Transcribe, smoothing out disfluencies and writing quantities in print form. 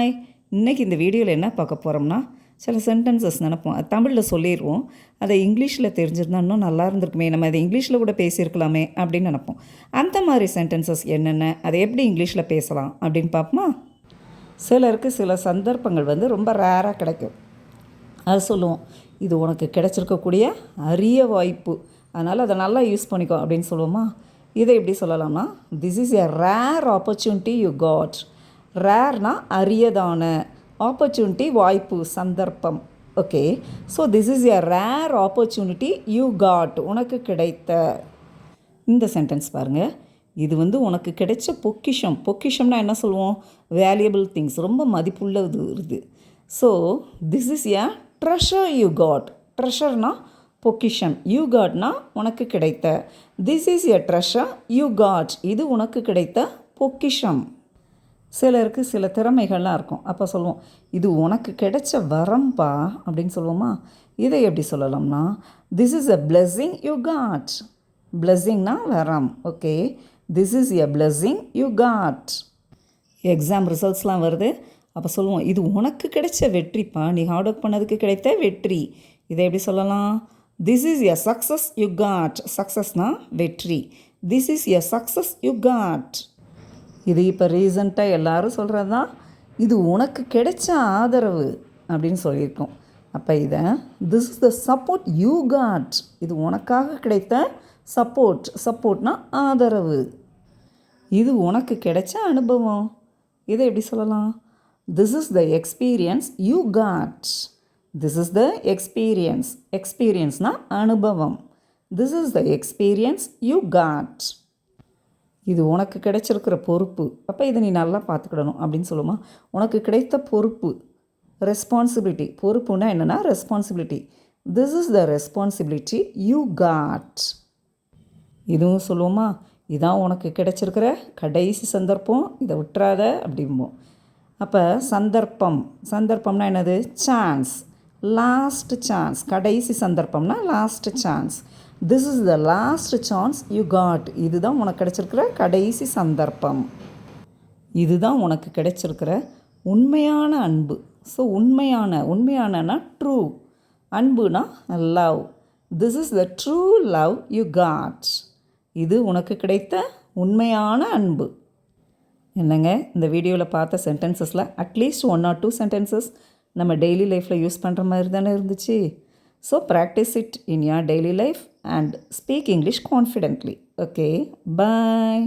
Hi. இன்றைக்கி இந்த வீடியோவில் என்ன பார்க்க போகிறோம்னா, சில சென்டென்சஸ் நினைப்போம். அது தமிழில் சொல்லிடுவோம். அதை இங்கிலீஷில் தெரிஞ்சிருந்தா இன்னும் நல்லா இருந்திருக்குமே, நம்ம அதை இங்கிலீஷில் கூட பேசியிருக்கலாமே அப்படின்னு நினைப்போம். அந்த மாதிரி சென்டென்சஸ் என்னென்ன, அதை எப்படி இங்கிலீஷில் பேசலாம் அப்படின்னு பார்ப்போமா? சிலருக்கு சில சந்தர்ப்பங்கள் ரொம்ப ரேராக கிடைக்கும். அது சொல்லுவோம், இது உனக்கு கிடைச்சிருக்கக்கூடிய அரிய வாய்ப்பு, அதனால் அதை நல்லா யூஸ் பண்ணிக்கோ அப்படின்னு சொல்லுவோமா? இதை எப்படி சொல்லலாம்னா, this is a rare opportunity you got. ரேர்னா அரியதான, ஆப்பர்ச்சுனிட்டி வாய்ப்பு, சந்தர்ப்பம். Okay, so this is a rare opportunity you got, உனக்கு கிடைத்த. இந்த சென்டென்ஸ் பாருங்கள், இது உனக்கு கிடைச்ச பொக்கிஷம். பொக்கிஷம்னா என்ன சொல்லுவோம்? வேல்யூபிள் திங்ஸ், ரொம்ப மதிப்புள்ளது இது. So this is a treasure you got. ட்ரெஷர்னா பொக்கிஷம், யூ காட்னா உனக்கு கிடைத்த. This is a treasure you got, இது உனக்கு கிடைத்த பொக்கிஷம். சிலருக்கு சில திறமைகள்லாம் இருக்கும். அப்போ சொல்லுவோம், இது உனக்கு கிடைச்ச வரம்பா அப்படின்னு சொல்லுவோமா? இதை எப்படி சொல்லலாம்னா, this is a blessing you got. பிளெஸ்ஸிங்னா வரம். Okay, this is a blessing you got. Exam ரிசல்ட்ஸ்லாம் வருது. அப்போ சொல்லுவோம், இது உனக்கு கிடைச்ச வெற்றிப்பா, நீ ஹார்ட் ஒர்க் பண்ணதுக்கு கிடைத்த வெற்றி. இதை எப்படி சொல்லலாம்? This is a success you got. சக்ஸஸ்னா வெற்றி. This is a success you got. இது இப்போ ரீசண்டாக எல்லோரும் சொல்கிறது தான், இது உனக்கு கிடைச்ச ஆதரவு அப்படின்னு சொல்லியிருக்கோம். அப்போ இதை this is the support you got, இது உனக்காக கிடைத்த சப்போர்ட். சப்போர்ட்னா ஆதரவு. இது உனக்கு கிடைச்ச அனுபவம். இதை எப்படி சொல்லலாம்? This is the experience you got. This is the experience. எக்ஸ்பீரியன்ஸ்னால் அனுபவம். This is the experience you got. இது உனக்கு கிடைச்சிருக்கிற பொறுப்பு, அப்போ இதை நீ நல்லா பார்த்துக்கிடணும் அப்படின்னு சொல்லுமா? உனக்கு கிடைத்த பொறுப்பு, ரெஸ்பான்சிபிலிட்டி. பொறுப்புன்னா என்னென்னா responsibility. This is the responsibility you got. இதுவும் சொல்லுவோமா? இதான் உனக்கு கிடைச்சிருக்கிற கடைசி சந்தர்ப்பம், இதை விட்டுறாத அப்படிம்போம். அப்போ சந்தர்ப்பம், சந்தர்ப்பம்னா என்னது? Chance, last chance. கடைசி சந்தர்ப்பம்னா last chance. This is the last chance you got, இதுதான் உனக்கு கிடைச்சிருக்கிற கடைசி சந்தர்ப்பம். இதுதான் உனக்கு கிடைச்சிருக்கிற உண்மையான அன்பு. ஸோ உண்மையானனா ட்ரூ, அன்புனா love. This is the true love you got, இது உனக்கு கிடைத்த உண்மையான அன்பு. என்னங்க, இந்த வீடியோவில் பார்த்த சென்டென்சஸில் அட்லீஸ்ட் 1 or 2 சென்டென்சஸ் நம்ம டெய்லி லைஃப்பில் யூஸ் பண்ணுற மாதிரி தானே இருந்துச்சு. So practice it in your daily life and speak English confidently. Okay, bye.